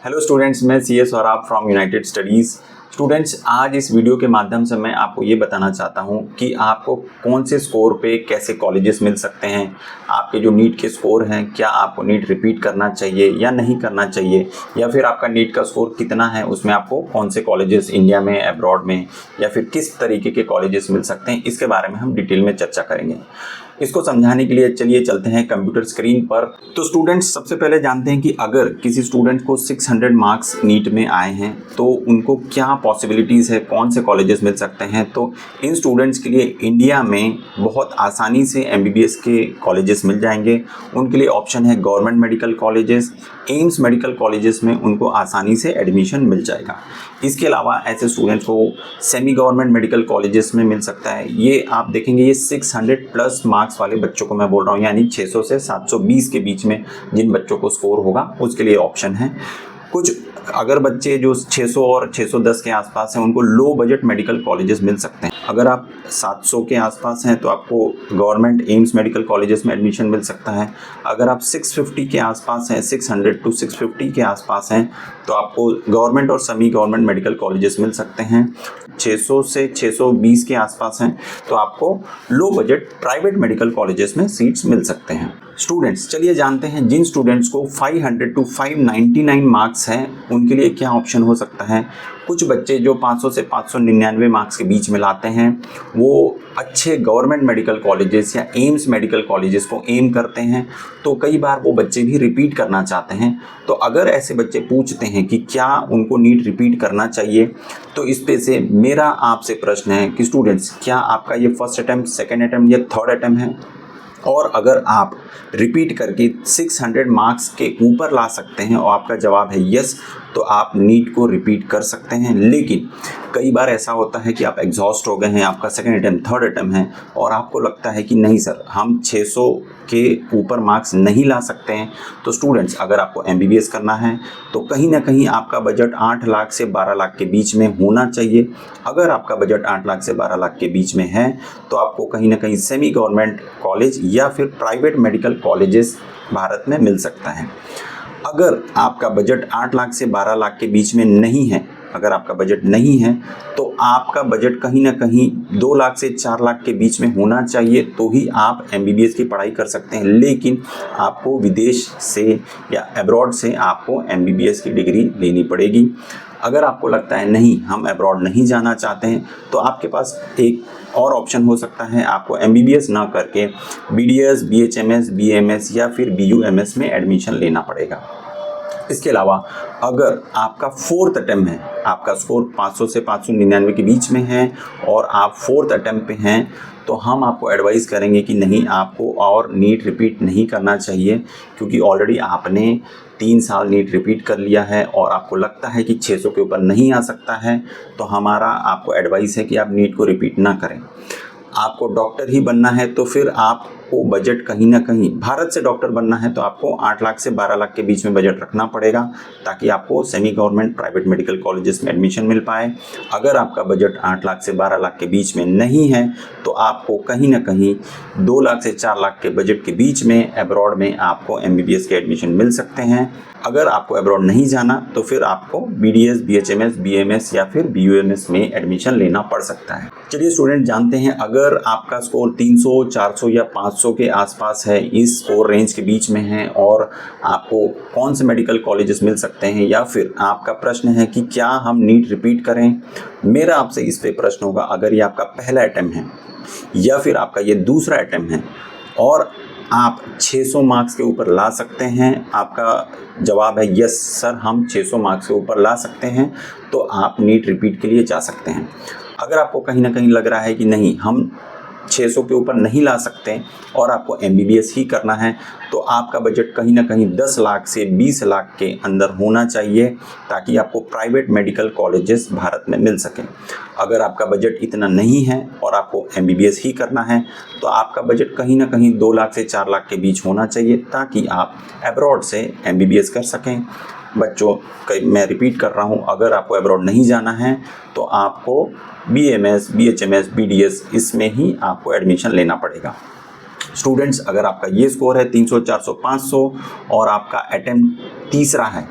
Hello students, मैं CS और आप फ्रॉम यूनाइटेड स्टडीज़। स्टूडेंट्स, आज इस वीडियो के माध्यम से मैं आपको ये बताना चाहता हूँ कि आपको कौन से स्कोर पे कैसे कॉलेजेस मिल सकते हैं। आपके जो नीट के स्कोर हैं, क्या आपको नीट रिपीट करना चाहिए या नहीं करना चाहिए, या फिर आपका नीट का स्कोर कितना है, उसमें आपको कौन से कॉलेजेस इंडिया में, अब्रॉड में, या फिर किस तरीके के कॉलेजेस मिल सकते हैं, इसके बारे में हम डिटेल में चर्चा करेंगे। इसको समझाने के लिए चलिए चलते हैं कंप्यूटर स्क्रीन पर। तो स्टूडेंट्स, सबसे पहले जानते हैं कि अगर किसी स्टूडेंट को 600 मार्क्स नीट में आए हैं तो उनको क्या पॉसिबिलिटीज़ है, कौन से कॉलेजेस मिल सकते हैं। तो इन स्टूडेंट्स के लिए इंडिया में बहुत आसानी से MBBS के कॉलेजेस मिल जाएंगे। उनके लिए ऑप्शन है government medical colleges, AIIMS medical colleges में उनको आसानी से एडमिशन मिल जाएगा। इसके अलावा ऐसे स्टूडेंट्स को सेमी गवर्नमेंट मेडिकल कॉलेजेस में मिल सकता है। ये आप देखेंगे, ये 600 प्लस मार्क्स वाले बच्चों को मैं बोल रहा हूँ, यानी 600 से 720 के बीच में जिन बच्चों को स्कोर होगा उसके लिए ऑप्शन है। कुछ अगर बच्चे जो 600 और 610 के आसपास हैं उनको लो बजट मेडिकल कॉलेजेस मिल सकते हैं। अगर आप 700 के आसपास हैं तो आपको गवर्नमेंट एम्स मेडिकल कॉलेजेस में एडमिशन मिल सकता है। अगर आप 650 के आसपास हैं, 600 टू 650 के आसपास हैं, तो आपको गवर्नमेंट और सेमी गवर्नमेंट मेडिकल कॉलेजेस मिल सकते हैं। 600 से 620 के आसपास हैं तो आपको low budget private medical colleges में सीट्स मिल सकते हैं। स्टूडेंट्स, चलिए जानते हैं जिन स्टूडेंट्स को 500 टू 599 मार्क्स हैं उनके लिए क्या ऑप्शन हो सकता है। कुछ बच्चे जो 500 से 599 मार्क्स के बीच में लाते हैं वो अच्छे गवर्नमेंट मेडिकल कॉलेजेस या एम्स मेडिकल कॉलेजेस को एम करते हैं, तो कई बार वो बच्चे भी रिपीट करना चाहते हैं। तो अगर ऐसे बच्चे पूछते हैं कि क्या उनको नीट रिपीट करना चाहिए, तो इस पे से मेरा आपसे प्रश्न है कि स्टूडेंट्स, क्या आपका ये फर्स्ट अटैम्प्ट, सेकेंड अटैम्प्ट या थर्ड अटैम्प्ट है? और अगर आप रिपीट करके 600 मार्क्स के ऊपर ला सकते हैं और आपका जवाब है यस, तो आप नीट को रिपीट कर सकते हैं। लेकिन कई बार ऐसा होता है कि आप एग्जॉस्ट हो गए हैं, आपका सेकेंड अटैम्प्ट, थर्ड अटैम्प्ट है और आपको लगता है कि नहीं सर, हम 600 के ऊपर मार्क्स नहीं ला सकते हैं। तो स्टूडेंट्स, अगर आपको MBBS करना है तो कहीं ना कहीं आपका बजट 8 लाख से 12 लाख के बीच में होना चाहिए। अगर आपका बजट 8 लाख से 12 लाख के बीच में है तो आपको कहीं ना कहीं सेमी गवर्नमेंट कॉलेज या फिर प्राइवेट मेडिकल कॉलेजेस भारत में मिल सकता है। अगर आपका बजट 8 लाख से 12 लाख के बीच में नहीं है, अगर आपका बजट नहीं है तो आपका बजट कहीं ना कहीं 2 लाख से 4 लाख के बीच में होना चाहिए, तो ही आप MBBS की पढ़ाई कर सकते हैं। लेकिन आपको विदेश से या अब्रॉड से आपको MBBS की डिग्री लेनी पड़ेगी। अगर आपको लगता है नहीं, हम अब्रॉड नहीं जाना चाहते हैं, तो आपके पास एक और ऑप्शन हो सकता है, आपको MBBS ना करके BDS, BHMS, BMS या फिर BUMS में एडमिशन लेना पड़ेगा। इसके अलावा अगर आपका फोर्थ अटैम्प्ट है, आपका स्कोर 500 से 599 के बीच में है और आप फोर्थ अटैम्प्ट पे हैं, तो हम आपको एडवाइस करेंगे कि नहीं, आपको और नीट रिपीट नहीं करना चाहिए, क्योंकि ऑलरेडी आपने 3 साल नीट रिपीट कर लिया है और आपको लगता है कि 600 के ऊपर नहीं आ सकता है। तो हमारा आपको एडवाइस है कि आप नीट को रिपीट ना करें। आपको डॉक्टर ही बनना है तो फिर आपको बजट कहीं ना कहीं, भारत से डॉक्टर बनना है तो आपको 8 लाख से 12 लाख के बीच में बजट रखना पड़ेगा, ताकि आपको semi government private medical colleges में एडमिशन मिल पाए। अगर आपका बजट 8 लाख से 12 लाख के बीच में नहीं है तो आपको कहीं ना कहीं 2 लाख से 4 लाख के बजट के बीच में अब्रॉड में आपको MBBS के एडमिशन मिल सकते हैं। अगर आपको अब्रॉड नहीं जाना तो फिर आपको BDS, BHMS, BMS या फिर BUMS में एडमिशन लेना पड़ सकता है। चलिए स्टूडेंट, जानते हैं अगर आपका स्कोर 300, 400 या 500 के आसपास है, इस स्कोर रेंज के बीच में है, और आपको कौन से मेडिकल कॉलेजेस मिल सकते हैं, या फिर आपका प्रश्न है कि क्या हम नीट रिपीट करें। मेरा आपसे इस पे प्रश्न होगा, अगर ये आपका पहला अटैम्प्ट है या फिर आपका ये दूसरा अटैम्प्ट है और आप 600 मार्क्स के ऊपर ला सकते हैं, आपका जवाब है यस सर, हम 600 मार्क्स के ऊपर ला सकते हैं, तो आप नीट रिपीट के लिए जा सकते हैं। अगर आपको कहीं ना कहीं लग रहा है कि नहीं, हम 600 के ऊपर नहीं ला सकते और आपको MBBS ही करना है, तो आपका बजट कहीं ना कहीं 10 लाख से 20 लाख के अंदर होना चाहिए, ताकि आपको प्राइवेट मेडिकल कॉलेजेस भारत में मिल सकें। अगर आपका बजट इतना नहीं है और आपको MBBS ही करना है, तो आपका बजट कहीं ना कहीं 2 लाख से 4 लाख के बीच होना चाहिए, ताकि आप अब्रॉड से MBBS कर सकें। बच्चों, मैं रिपीट कर रहा हूँ, अगर आपको अब्रॉड नहीं जाना है तो आपको BMS, BHMS, BDS इसमें ही आपको एडमिशन लेना पड़ेगा। स्टूडेंट्स, अगर आपका ये स्कोर है 300, 400, 500 और आपका अटेम्प्ट तीसरा है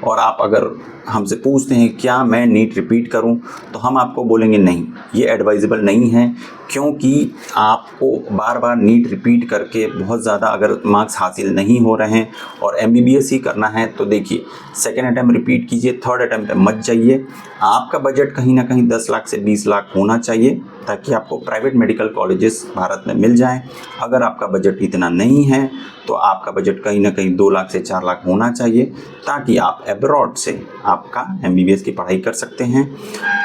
और आप अगर हमसे पूछते हैं क्या मैं नीट रिपीट करूं, तो हम आपको बोलेंगे नहीं, ये एडवाइजेबल नहीं है, क्योंकि आपको बार बार नीट रिपीट करके बहुत ज़्यादा अगर मार्क्स हासिल नहीं हो रहे हैं और MBBS ही करना है तो देखिए सेकेंड अटैम्प्ट रिपीट कीजिए, थर्ड अटैम्प्ट पे मत जाइए। आपका बजट कहीं ना कहीं 10 लाख से 20 लाख होना चाहिए ताकि आपको प्राइवेट मेडिकल कॉलेजेस भारत में मिल जाएं। अगर आपका बजट इतना नहीं है तो आपका बजट कहीं ना कहीं 2 लाख से 4 लाख होना चाहिए ताकि आप अब्रॉड से आपका MBBS की पढ़ाई कर सकते हैं।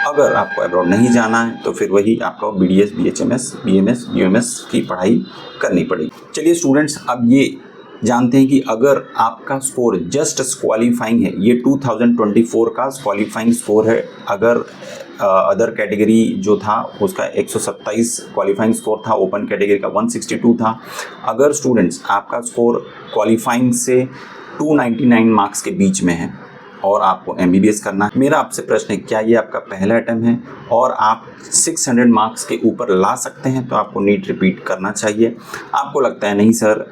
अगर आपको अब्रॉड नहीं जाना है तो फिर वही आपको BDS, BHMS, BMS, UMS की पढ़ाई करनी पड़ेगी। चलिए स्टूडेंट्स, अब ये जानते हैं कि अगर आपका स्कोर जस्ट क्वालिफाइंग है, ये 2024 का क्वालिफाइंग स्कोर है। अगर अदर कैटेगरी जो था उसका 127 क्वालिफाइंग स्कोर था, ओपन कैटेगरी का 162 था। अगर स्टूडेंट्स आपका स्कोर क्वालिफाइंग से 299 मार्क्स के बीच में है और आपको MBBS करना है, मेरा आपसे प्रश्न है क्या ये आपका पहला अटेम्प्ट है और आप 600 मार्क्स के ऊपर ला सकते हैं, तो आपको नीट रिपीट करना चाहिए। आपको लगता है नहीं सर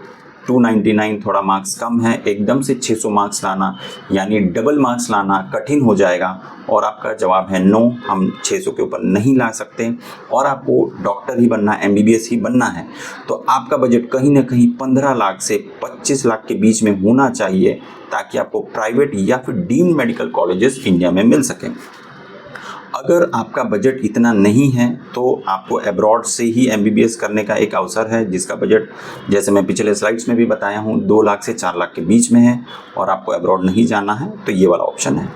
299 थोड़ा मार्क्स कम है, एकदम से 600 मार्क्स लाना यानी डबल मार्क्स लाना कठिन हो जाएगा, और आपका जवाब है नो, हम 600 के ऊपर नहीं ला सकते और आपको डॉक्टर ही बनना है, MBBS ही बनना है, तो आपका बजट कहीं ना कहीं 15 लाख से 25 लाख के बीच में होना चाहिए ताकि आपको प्राइवेट या फिर डीम्ड मेडिकल कॉलेजेस इंडिया में मिल सकें। अगर आपका बजट इतना नहीं है तो आपको अब्रॉड से ही MBBS करने का एक अवसर है, जिसका बजट जैसे मैं पिछले स्लाइड्स में भी बताया हूँ 2 लाख से 4 लाख के बीच में है और आपको अब्रॉड नहीं जाना है तो ये वाला ऑप्शन है।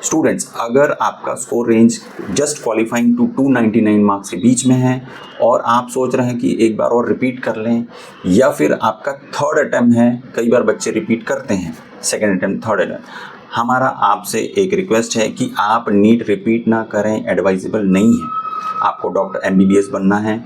स्टूडेंट्स, अगर आपका score range just qualifying to 299 marks के बीच में है और आप सोच रहे हैं कि एक बार और रिपीट कर लें, या फिर आपका थर्ड अटैम्प्ट है, कई बार बच्चे रिपीट करते हैं सेकेंड अटैम्प्ट थर्ड अटैम्प्ट, हमारा आपसे एक रिक्वेस्ट है कि आप नीट रिपीट ना करें, एडवाइजेबल नहीं है। आपको डॉक्टर MBBS बनना है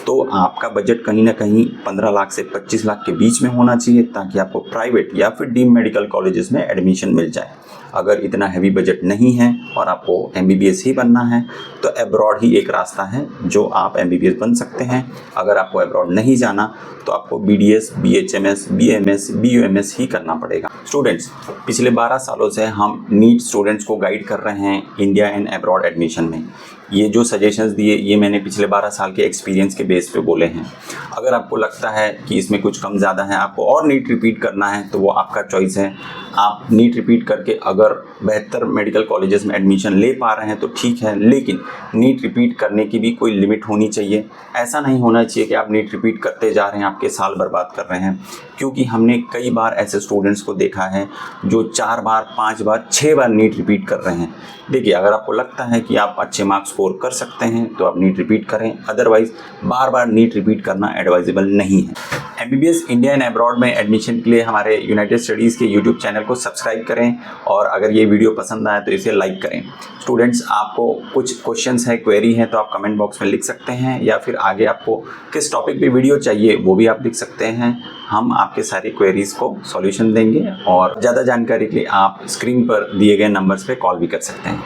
तो आपका बजट कहीं ना कहीं 15 लाख से 25 लाख के बीच में होना चाहिए ताकि आपको प्राइवेट या फिर डीम्ड मेडिकल कॉलेजेस में एडमिशन मिल जाए। अगर इतना हैवी बजट नहीं है और आपको MBBS ही बनना है तो अब्रॉड ही एक रास्ता है जो आप MBBS बन सकते हैं। अगर आपको अब्रॉड नहीं जाना तो आपको BDS, BHMS, BMS, BUMS ही करना पड़ेगा। स्टूडेंट्स, पिछले 12 सालों से हम नीट स्टूडेंट्स को गाइड कर रहे हैं इंडिया एंड अब्रॉड एडमिशन में। ये जो सजेशंस दिए ये मैंने पिछले 12 साल के एक्सपीरियंस के बेस पे बोले हैं। अगर आपको लगता है कि इसमें कुछ कम ज़्यादा है, आपको और नीट रिपीट करना है तो वो आपका चॉइस है। आप नीट रिपीट करके अगर बेहतर मेडिकल कॉलेजेस में एडमिशन ले पा रहे हैं तो ठीक है, लेकिन नीट रिपीट करने की भी कोई लिमिट होनी चाहिए। ऐसा नहीं होना चाहिए कि आप नीट रिपीट करते जा रहे हैं, आपके साल बर्बाद कर रहे हैं, क्योंकि हमने कई बार ऐसे स्टूडेंट्स को देखा है जो 4 बार 5 बार 6 बार नीट रिपीट कर रहे हैं। देखिए, अगर आपको लगता है कि आप अच्छे मार्क्स स्कोर कर सकते हैं तो आप नीट रिपीट करें, अदरवाइज बार बार नीट रिपीट करना एडवाइजेबल नहीं है। MBBS इंडिया एंड अब्रॉड में एडमिशन के लिए हमारे यूनाइटेड स्टडीज़ के यूट्यूब चैनल को सब्सक्राइब करें और अगर ये वीडियो पसंद आए तो इसे लाइक करें। स्टूडेंट्स, आपको कुछ क्वेश्चंस है, क्वेरी है तो आप कमेंट बॉक्स में लिख सकते हैं, या फिर आगे आपको किस टॉपिक पे वीडियो चाहिए वो भी आप लिख सकते हैं। हम आपके सारी क्वेरीज़ को सॉल्यूशन देंगे और ज़्यादा जानकारी के लिए आप स्क्रीन पर दिए गए नंबर्स पे कॉल भी कर सकते हैं।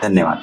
धन्यवाद।